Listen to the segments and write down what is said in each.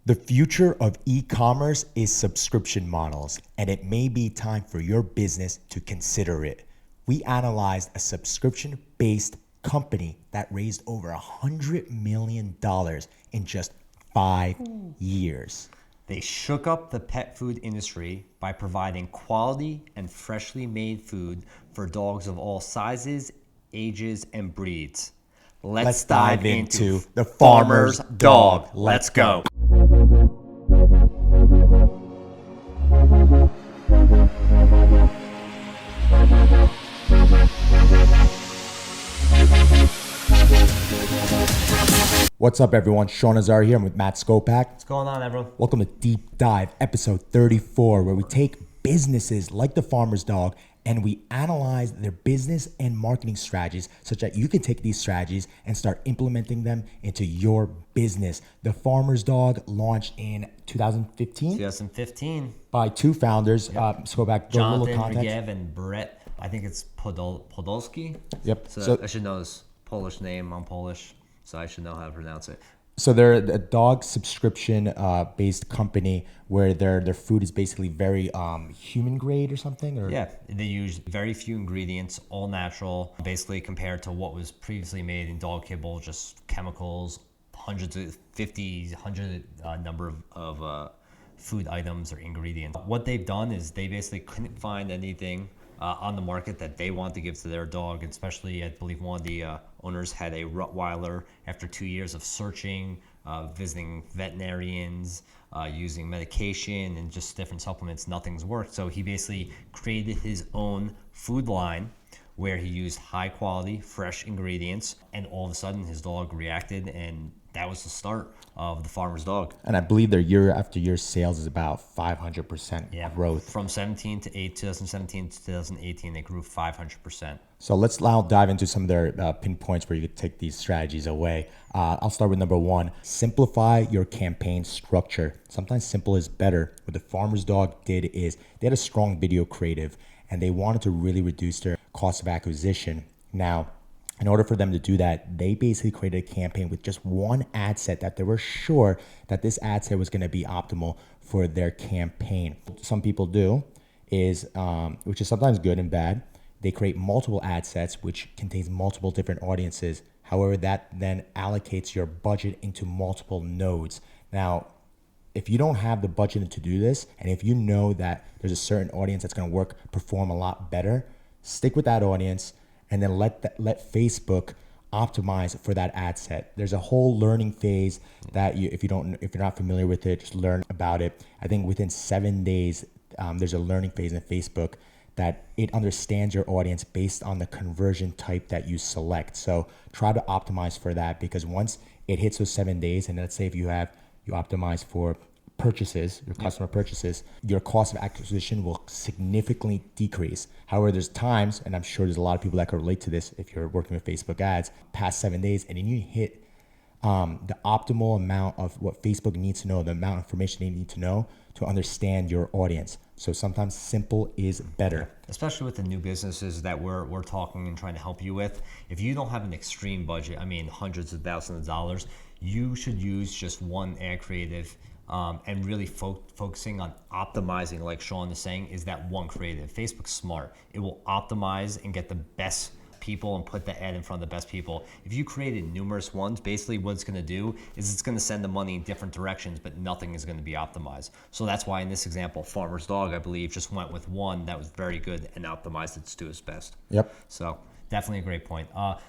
The future of e-commerce is subscription models, and it may be time for your business to consider it. We analyzed a subscription-based company that raised over $100 million in just 5 years. They shook up the pet food industry by providing quality and freshly made food for dogs of all sizes, ages, and breeds. Let's dive into the farmer's dog. Let's go. What's up, everyone? Sean Azari here. I'm with Matt Skopak. What's going on, everyone? Welcome to Deep Dive, episode 34, where we take businesses like the farmer's dog and we analyze their business and marketing strategies such that you can take these strategies and start implementing them into your business. The farmer's dog launched in 2015 by two founders. Skopak, Jonathan Regev and Brett. I think it's Podolski. Yep. So I should know his Polish name. I'm Polish, so I should know how to pronounce it. So they're a dog subscription based company where their food is basically very human grade or something? Or? Yeah, they use very few ingredients, all natural, basically compared to what was previously made in dog kibble, just chemicals, hundred number of food items or ingredients. What they've done is they basically couldn't find anything on the market that they want to give to their dog, especially I believe one of the owners had a Rottweiler. After 2 years of searching, visiting veterinarians, using medication and just different supplements, nothing's worked. So he basically created his own food line where he used high quality, fresh ingredients, and all of a sudden his dog reacted, and that was the start of the farmer's dog. And I believe their year after year sales is about 500% growth. From 2017 to 2018, they grew 500%. So let's now dive into some of their pinpoints where you could take these strategies away. I'll start with number one, simplify your campaign structure. Sometimes simple is better. What the farmer's dog did is they had a strong video creative and they wanted to really reduce their cost of acquisition. Now, in order for them to do that, they basically created a campaign with just one ad set that they were sure that this ad set was going to be optimal for their campaign. Some people do is, which is sometimes good and bad, they create multiple ad sets which contains multiple different audiences. However, that then allocates your budget into multiple nodes. Now, if you don't have the budget to do this, and if you know that there's a certain audience that's going to perform a lot better, stick with that audience and then let Facebook optimize for that ad set. There's a whole learning phase that if you're not familiar with it, just learn about it. I think within 7 days, there's a learning phase in Facebook that it understands your audience based on the conversion type that you select. So try to optimize for that, because once it hits those 7 days, and let's say if you optimize for purchases, your customer purchases, your cost of acquisition will significantly decrease. However, there's times, and I'm sure there's a lot of people that can relate to this if you're working with Facebook ads, past 7 days, and then you hit the optimal amount of what Facebook needs to know, the amount of information they need to know to understand your audience. So sometimes simple is better. Especially with the new businesses that we're talking and trying to help you with. If you don't have an extreme budget, I mean hundreds of thousands of dollars, you should use just one ad creative and really focusing on optimizing, like Sean is saying, is that one creative. Facebook's smart. It will optimize and get the best people and put the ad in front of the best people. If you created numerous ones, basically what it's going to do is it's going to send the money in different directions, but nothing is going to be optimized. So that's why in this example, Farmer's Dog, I believe, just went with one that was very good and optimized it to its best. Yep. So definitely a great point.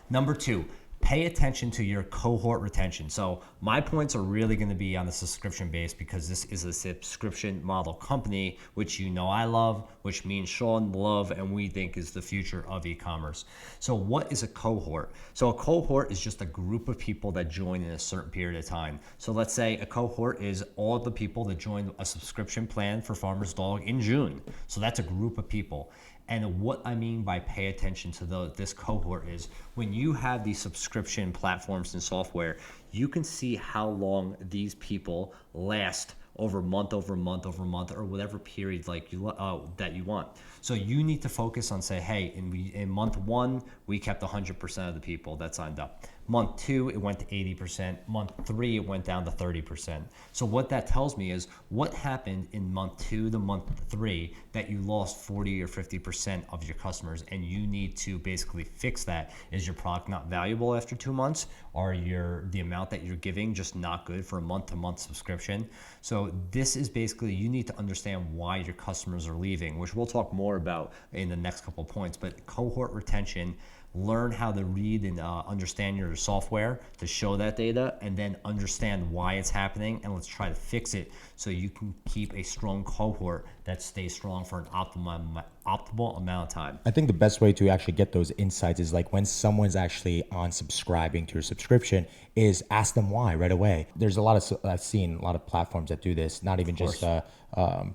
Number two, pay attention to your cohort retention. So my points are really going to be on the subscription base, because this is a subscription model company, which you know I love, which me and Sean love, and we think is the future of e-commerce. So what is a cohort? So a cohort is just a group of people that join in a certain period of time. So let's say a cohort is all of the people that joined a subscription plan for Farmer's Dog in June. So that's a group of people. And what I mean by pay attention to this cohort is when you have these subscription platforms and software, you can see how long these people last over month over month over month, or whatever period like that you want. So you need to focus on say, hey, in month 1 we kept 100% of the people that signed up. Month 2 it went to 80%. Month 3 it went down to 30%. So what that tells me is what happened in month 2 to month 3 that you lost 40 or 50% of your customers, and you need to basically fix that. Is your product not valuable after 2 months? Or the amount that you're giving just not good for a month-to-month subscription? So this is basically, you need to understand why your customers are leaving, which we'll talk more about in the next couple of points. But cohort retention, learn how to read and understand your software to show that data, and then understand why it's happening, and let's try to fix it so you can keep a strong cohort that stays strong for an optimal amount of time. I think the best way to actually get those insights is like when someone's actually unsubscribing to your subscription is ask them why right away. There's a lot of, I've seen a lot of platforms that do this, not even just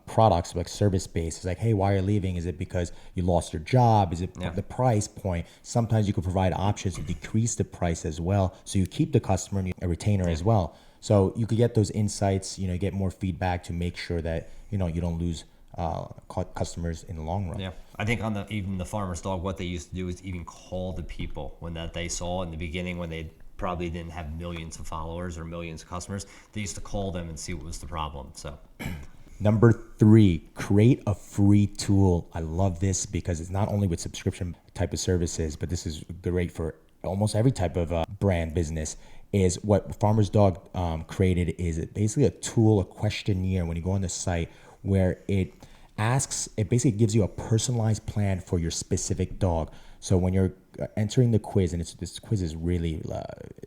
products, like service-based. It's like, hey, why are you leaving? Is it because you lost your job? Is it the price point? Sometimes you could provide options to decrease the price as well, so you keep the customer and a retainer as well. So you could get those insights, get more feedback to make sure that, you don't lose customers in the long run. Yeah, I think on even the farmer's dog, what they used to do is even call the people when that they saw in the beginning, when they probably didn't have millions of followers or millions of customers. They used to call them and see what was the problem. So Number 3, create a free tool. I love this because it's not only with subscription type of services, but this is great for almost every type of brand business. Is what Farmer's Dog created is basically a tool, a questionnaire when you go on the site, where it basically gives you a personalized plan for your specific dog. So when you're entering the quiz, and this quiz is really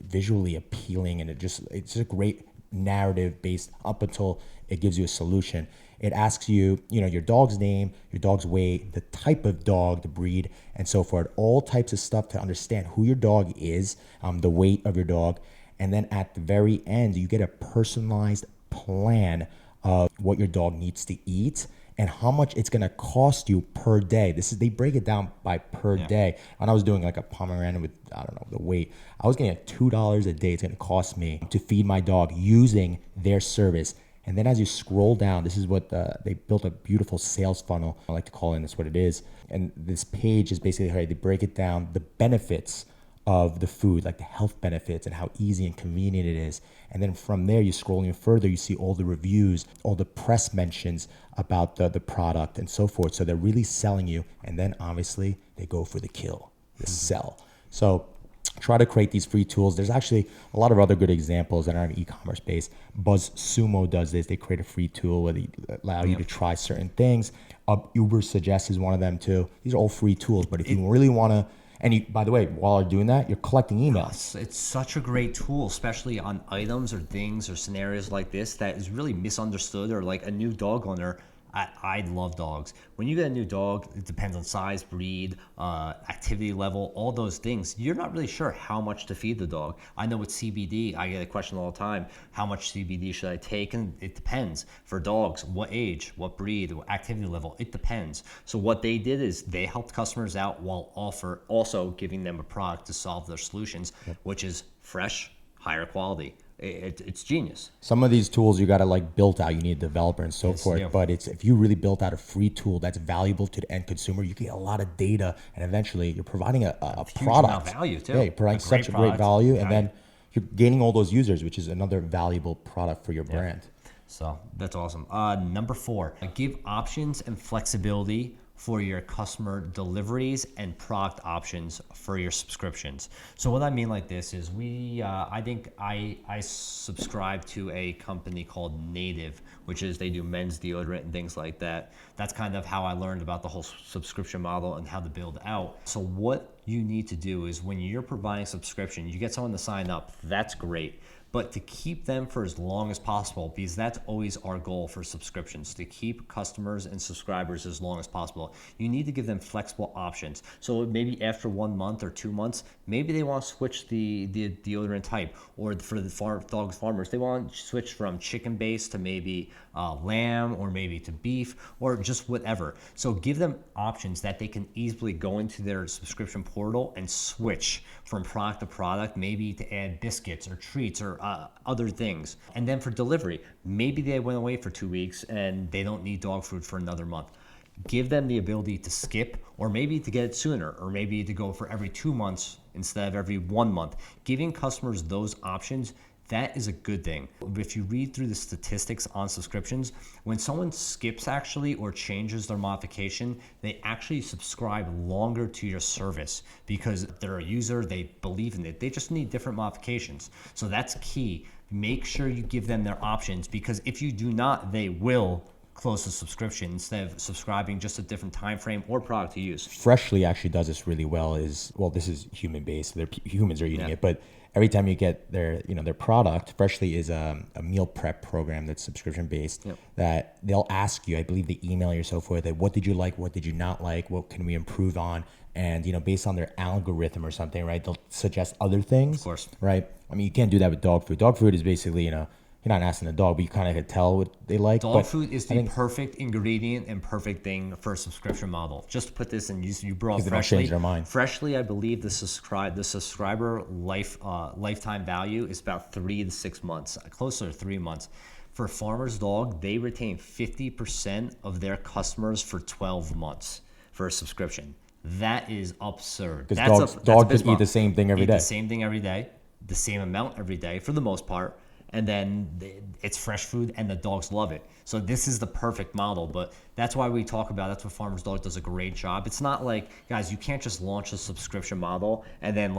visually appealing, and it's a great narrative based up until it gives you a solution. It asks you, your dog's name, your dog's weight, the type of dog, the breed, and so forth. All types of stuff to understand who your dog is, the weight of your dog. And then at the very end, you get a personalized plan of what your dog needs to eat and how much it's going to cost you per day. They break it down by per day. When I was doing like a Pomeranian with, I don't know, the weight, I was getting $2 a day. It's going to cost me to feed my dog using their service. And then as you scroll down, this is what they built a beautiful sales funnel. I like to call it, and that's what it is. And this page is basically how they break it down, the benefits of the food, like the health benefits and how easy and convenient it is. And then from there, you scroll even further, you see all the reviews, all the press mentions about the product and so forth. So they're really selling you. And then obviously they go for the kill, the sell. So try to create these free tools. There's actually a lot of other good examples that are in e-commerce based. BuzzSumo does this. They create a free tool where they allow you to try certain things. Uber Suggest is one of them too. These are all free tools. But if you really want to, and you, by the way, while you're doing that, you're collecting emails. It's such a great tool, especially on items or things or scenarios like this that is really misunderstood, or like a new dog owner. I love dogs. When you get a new dog, it depends on size, breed, activity level, all those things. You're not really sure how much to feed the dog. I know with CBD, I get a question all the time, how much CBD should I take? And it depends. For dogs, what age, what breed, what activity level, it depends. So what they did is they helped customers out while also giving them a product to solve their solutions, which is fresh, higher quality. It's genius. Some of these tools you got to like build out. You need a developer and so forth. Yeah. But if you really built out a free tool that's valuable to the end consumer, you get a lot of data, and eventually you're providing a product. Amount of value too. Yeah, you're providing such a great value, and then you're gaining all those users, which is another valuable product for your brand. So that's awesome. Number 4, give options and flexibility for your customer deliveries and product options for your subscriptions. So what I mean like this is I think I subscribe to a company called Native, which is they do men's deodorant and things like that. That's kind of how I learned about the whole subscription model and how to build out. So what you need to do is when you're providing subscription, you get someone to sign up, that's great. But to keep them for as long as possible, because that's always our goal for subscriptions, to keep customers and subscribers as long as possible, you need to give them flexible options. So maybe after 1 month or 2 months, maybe they want to switch the deodorant type, or for the dog farmers, they want to switch from chicken-based to maybe lamb, or maybe to beef, or just whatever. So give them options that they can easily go into their subscription portal and switch from product to product, maybe to add biscuits or treats or or other things. And then for delivery, maybe they went away for 2 weeks and they don't need dog food for another month. Give them the ability to skip, or maybe to get it sooner, or maybe to go for every 2 months instead of every 1 month. Giving customers those options, that is a good thing. If you read through the statistics on subscriptions, when someone skips actually or changes their modification, they actually subscribe longer to your service because they're a user, they believe in it. They just need different modifications. So that's key. Make sure you give them their options, because if you do not, they will close the subscription instead of subscribing just a different time frame or product to use. Freshly actually does this really well. This is human based. Humans are eating it, but every time you get their product, Freshly is a meal prep program that's subscription based. That they'll ask you, I believe they email you so forth, that what did you like, what did you not like, what can we improve on, and based on their algorithm or something, right? They'll suggest other things. Of course. Right? I mean, you can't do that with dog food. Dog food is basically, you're not asking the dog, but you kind of could tell what they like. Dog food is the perfect ingredient and perfect thing for a subscription model. Just to put this in, you brought Freshly. Freshly. Change their mind. Freshly, I believe the subscriber lifetime value is about 3 to 6 months, closer to 3 months. For Farmer's Dog, they retain 50% of their customers for 12 months for a subscription. That is absurd. Because dogs just eat the same thing every day. The same thing every day, the same amount every day for the most part. And then it's fresh food and the dogs love it. So this is the perfect model, but that's why we talk about, that's what Farmer's Dog does a great job. It's not like, guys, you can't just launch a subscription model and then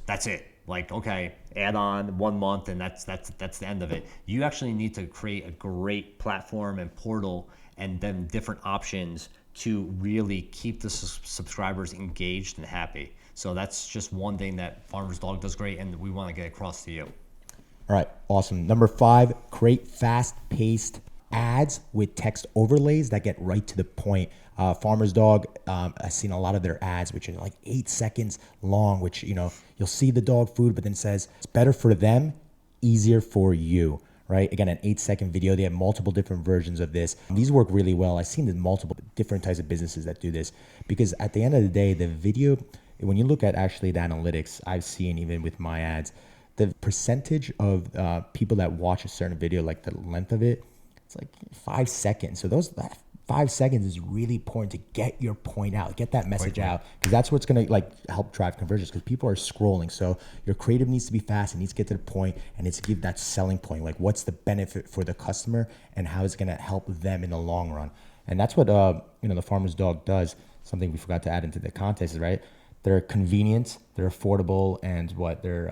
that's it. Okay, add on 1 month and that's the end of it. You actually need to create a great platform and portal and then different options to really keep the subscribers engaged and happy. So that's just one thing that Farmer's Dog does great and we want to get across to you. All right, awesome. Number 5, create fast-paced ads with text overlays that get right to the point. Farmer's Dog, I've seen a lot of their ads, which are like 8 seconds long, which, you'll see the dog food, but then says it's better for them, easier for you, right? Again, an 8-second video. They have multiple different versions of this. These work really well. I've seen the multiple different types of businesses that do this, because at the end of the day, the video, when you look at actually the analytics, I've seen even with my ads, the percentage of people that watch a certain video, like the length of it, it's like 5 seconds. So that 5 seconds is really important to get your point out, get that message out, because that's what's going to help drive conversions, because people are scrolling. So your creative needs to be fast. It needs to get to the point, and it's to give that selling point. Like, what's the benefit for the customer and how it's going to help them in the long run. And that's what, the Farmer's Dog does. Something we forgot to add into the context is, right? They're convenient, they're affordable, and they're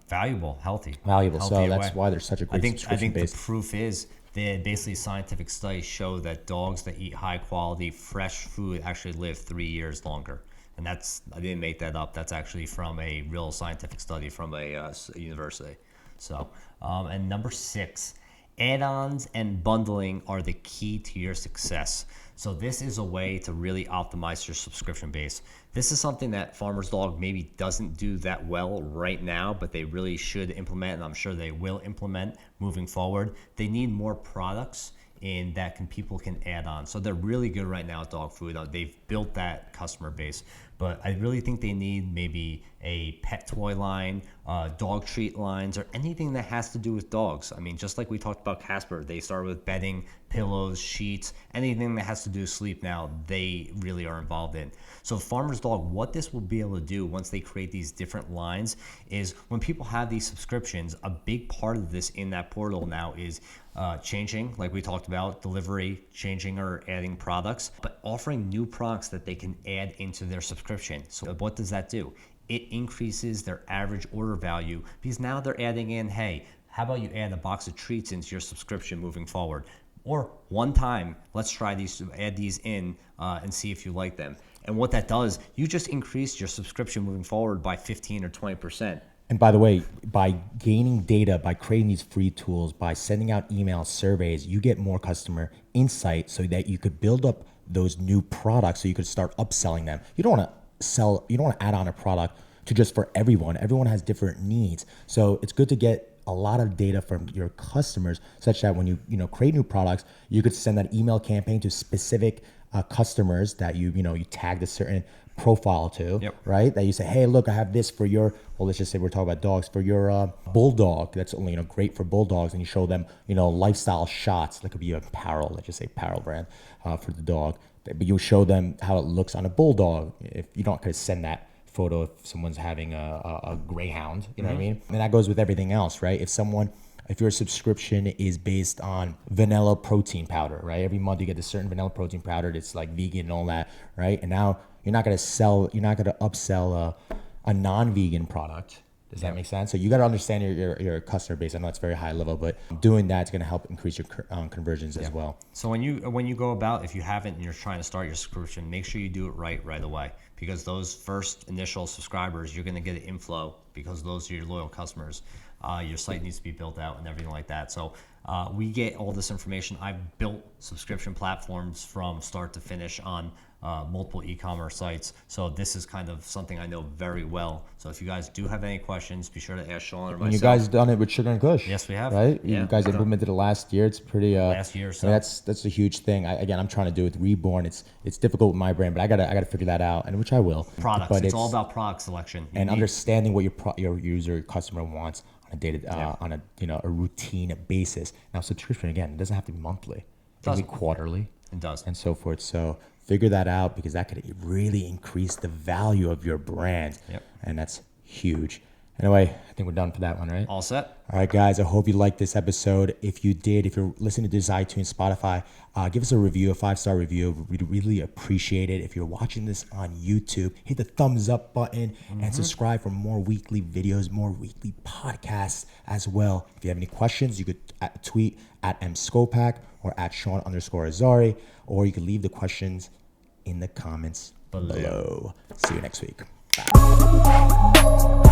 valuable, healthy. So that's why they're such a great subscription I think base. the proof is that basically scientific studies show that dogs that eat high quality fresh food actually live 3 years longer. And I didn't make that up. That's actually from a real scientific study from a university. So, and number 6, add-ons and bundling are the key to your success. So this is a way to really optimize your subscription base. This is something that Farmer's Dog maybe doesn't do that well right now, but they really should implement, and I'm sure they will implement moving forward. They need more products in that people can add on. So they're really good right now at dog food. They've built that customer base, but I really think they need maybe a pet toy line, dog treat lines, or anything that has to do with dogs. I mean, just like we talked about Casper, they started with bedding, pillows, sheets, anything that has to do with sleep now, they really are involved in. So Farmer's Dog, what this will be able to do once they create these different lines is when people have these subscriptions, a big part of this in that portal now is changing, like we talked about, delivery, changing or adding products, but offering new products that they can add into their subscription. So what does that do? It increases their average order value because now they're adding in, hey, how about you add a box of treats into your subscription moving forward? Or one time, let's try these, add these in and see if you like them. And what that does, you just increase your subscription moving forward by 15 or 20%. And by the way, by gaining data, by creating these free tools, by sending out email surveys, you get more customer insight so that you could build up those new products so you could start upselling them. You don't want to add on a product to just for everyone. Everyone has different needs. So it's good to get a lot of data from your customers, such that when you create new products, you could send that email campaign to specific customers that you tagged a certain profile to, Yep. right? That you say, hey, look, I have this for your, well, let's just say we're talking about dogs, for your bulldog. That's only great for bulldogs, and you show them lifestyle shots. That could be apparel. Let's just say apparel brand for the dog. But you show them how it looks on a bulldog. If you don't send that photo if someone's having a greyhound, you know what I mean? And that goes with everything else, right? If your subscription is based on vanilla protein powder, right? Every month you get this certain vanilla protein powder that's like vegan and all that, right? And now you're not going to upsell a non-vegan product. Does that make sense? So you got to understand your customer base. I know it's very high level, but doing that's going to help increase your conversions as well. So when you go about, if you haven't and you're trying to start your subscription, make sure you do it right away, because those first initial subscribers, you're going to get an inflow because those are your loyal customers. Your site needs to be built out and everything like that. So we get all this information. I've built subscription platforms from start to finish on multiple e-commerce sites. So this is kind of something I know very well. So if you guys do have any questions, be sure to ask Sean or myself. And you guys done it with Sugar and Kush. Yes, we have. Right? Yeah. You guys implemented it last year. It's pretty. Last year or so. That's a huge thing. I'm trying to do it with Reborn. It's difficult with my brand, but I gotta figure that out, and which I will. Products. But it's all about product selection. And understanding what your user, your customer wants on a routine basis. Now, subscription, again, it doesn't have to be monthly. It can be quarterly. It does. And so forth. So figure that out, because that could really increase the value of your brand. Yep. And that's huge. Anyway, I think we're done for that one, right? All set. All right, guys, I hope you liked this episode. If you did, if you're listening to this iTunes, Spotify, give us a review, a 5-star review. We'd really appreciate it. If you're watching this on YouTube, hit the thumbs up button and subscribe for more weekly videos, more weekly podcasts as well. If you have any questions, you could tweet at mscopac or at Sean_Azari, or you can leave the questions in the comments below. See you next week. Bye.